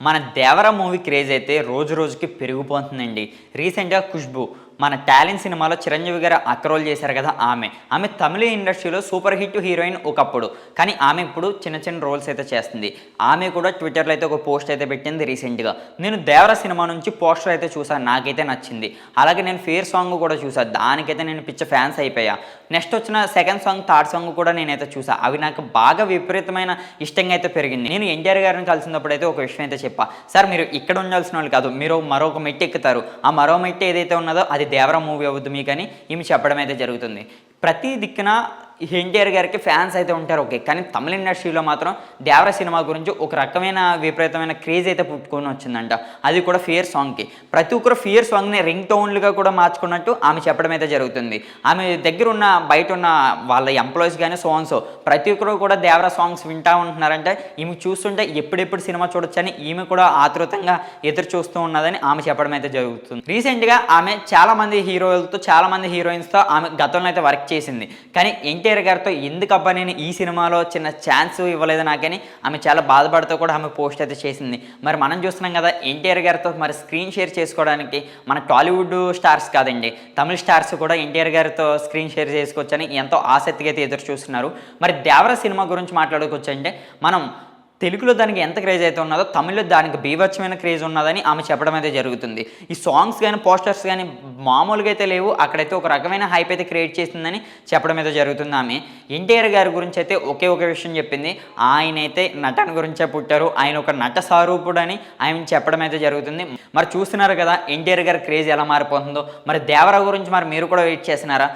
మన 'దేవర' movie craze అయితే రోజు రోజుకి పెరిగిపోతుందండి. రీసెంట్‌గా 'ఖుష్బూ' మన 'టాలెంట్' సినిమాలో చిరంజీవి గారు అక్క రోల్ చేశారు కదా ఆమె తమిళ ఇండస్ట్రీలో సూపర్ హిట్ హీరోయిన్ ఒకప్పుడు. కానీ ఆమె ఇప్పుడు చిన్న చిన్న రోల్స్ అయితే చేస్తుంది. ఆమె కూడా ట్విట్టర్‌లో అయితే ఒక పోస్ట్ అయితే పెట్టింది రీసెంట్‌గా. నేను 'దేవర' సినిమా నుంచి పోస్టర్ అయితే చూసాను. నాకైతే నచ్చింది. అలాగే నేను 'ఫేర్' సాంగ్ కూడా చూసా. దానికైతే నేను పిచ్చ ఫ్యాన్స్ అయిపోయా. నెక్స్ట్ వచ్చిన సెకండ్ సాంగ్, థర్డ్ సాంగ్ కూడా నేనైతే చూసా. అవి నాకు బాగా విపరీతమైన ఇష్టంగా అయితే పెరిగింది. నేను ఎన్టీఆర్ గారిని కలిసినప్పుడు అయితే ఒక విషయం అయితే చెప్పా. సార్ మీరు ఇక్కడ ఉండాల్సిన వాళ్ళు కాదు. మీరు మరొక మెట్టు ఎక్కుతారు. ఆ మరో మెట్టు ఏదైతే ఉన్నదో అది 'దేవర' మూవీ అవుద్ది మీకని ఈమె చెప్పడం అయితే జరుగుతుంది. ప్రతి దిక్కున ఎన్టీఆర్ గారికి ఫ్యాన్స్ అయితే ఉంటారు ఓకే. కానీ తమిళ ఇండస్ట్రీలో మాత్రం 'దేవర' సినిమా గురించి ఒక రకమైన విపరీతమైన క్రేజ్ అయితే పుట్టుకొని వచ్చిందంట. అది కూడా 'ఫియర్' సాంగ్‌కి. ప్రతి ఒక్కరు 'ఫియర్' సాంగ్‌ని రింగ్ టోన్లుగా కూడా మార్చుకున్నట్టు ఆమె చెప్పడం అయితే జరుగుతుంది. ఆమె దగ్గర ఉన్న బయట ఉన్న వాళ్ళ ఎంప్లాయీస్ కానీ సో అండ్ సో ప్రతి ఒక్కరు కూడా 'దేవర' సాంగ్స్ వింటా ఉంటున్నారంటే ఈమె చూస్తుంటే ఎప్పుడెప్పుడు సినిమా చూడొచ్చని ఈమె కూడా ఆతృతంగా ఎదురు చూస్తూ ఉన్నదని ఆమె చెప్పడం అయితే జరుగుతుంది. రీసెంట్‌గా ఆమె చాలామంది హీరోలతో చాలామంది హీరోయిన్స్‌తో ఆమె గతంలో అయితే వర్క్ చేసింది. కానీ ఎన్టీఆర్ గారితో ఎందుకబ్బా నేను ఈ సినిమాలో చిన్న ఛాన్స్ ఇవ్వలేదు నాకని ఆమె చాలా బాధపడుతూ కూడా ఆమె పోస్ట్ అయితే చేసింది. మరి మనం చూస్తున్నాం కదా ఎన్టీఆర్ గారితో మరి స్క్రీన్ షేర్ చేసుకోవడానికి మన టాలీవుడ్ స్టార్స్ కాదండి, తమిళ స్టార్స్ కూడా ఎన్టీఆర్ గారితో స్క్రీన్ షేర్ చేసుకోవచ్చని ఎంతో ఆసక్తిగా అయితే ఎదురు చూస్తున్నారు. మరి 'దేవర' సినిమా గురించి మాట్లాడుకోవచ్చు అంటే మనం తెలుగులో దానికి ఎంత క్రేజ్ అయితే ఉన్నదో తమిళ్లో దానికి బీభత్సమైన క్రేజ్ ఉన్నదని ఆమె చెప్పడం అయితే జరుగుతుంది. ఈ సాంగ్స్ కానీ పోస్టర్స్ కానీ మామూలుగా అయితే లేవు. అక్కడైతే ఒక రకమైన హైప్ అయితే క్రియేట్ చేసిందని చెప్పడం అయితే జరుగుతుంది. ఆమె ఎన్టీఆర్ గారి గురించి అయితే ఒకే ఒక విషయం చెప్పింది. ఆయనైతే నటన గురించే పుట్టారు, ఆయన ఒక నట స్వరూపుడు అని ఆయన చెప్పడం అయితే జరుగుతుంది. మరి చూస్తున్నారు కదా ఎన్టీఆర్ గారి క్రేజ్ ఎలా మారిపోతుందో. మరి 'దేవర' గురించి మరి మీరు కూడా వెయిట్ చేస్తున్నారా?